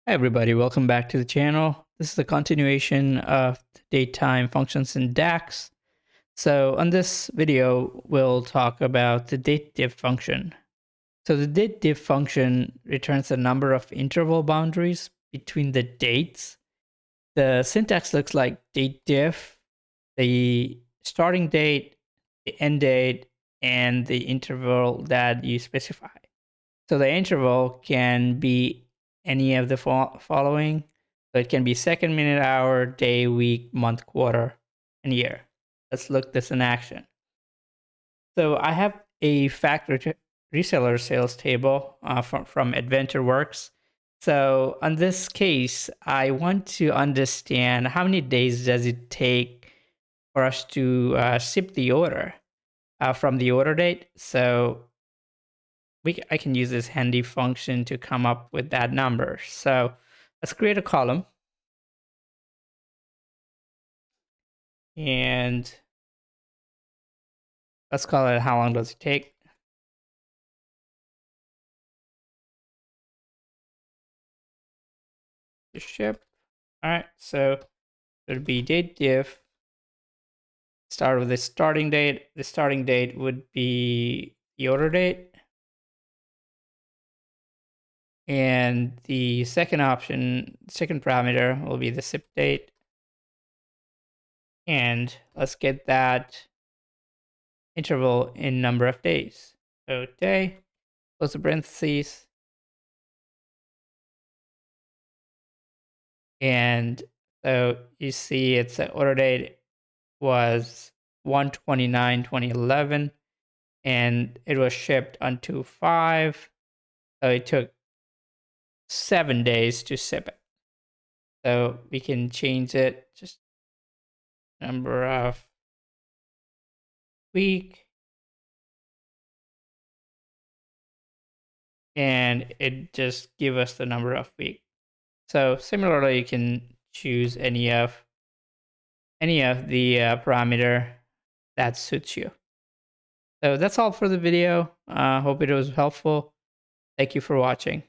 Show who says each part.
Speaker 1: Hi everybody, welcome back to the channel. This is a continuation of the datetime functions in Dax. So on this video, we'll talk about the Datediff function. So the Datediff function returns a number of interval boundaries between the dates. The syntax looks like datediff, the starting date, the end date, and the interval that you specify. So the interval can be any of the following. So it can be second, minute, hour, day, week, month, quarter, and year. Let's look this in action. So I have a factory reseller sales table from AdventureWorks. So on this case, I want to understand how many days does it take for us to ship the order from the order date. So I can use this handy function to come up with that number. So let's create a column and let's call it how long does it take. To ship. All right, so it would be date diff. Start with the starting date. The starting date would be the order date. And the second option, second parameter will be the ship date. And let's get that interval in number of days. So day, close the parentheses. And so you see its order date was 1/29/2011, and it was shipped on 2/5. So it took 7 days to ship it. So we can change it just number of week, and it just give us the number of week. So similarly, you can choose any of the parameter that suits you. So that's all for the video. Hope it was helpful. Thank you for watching.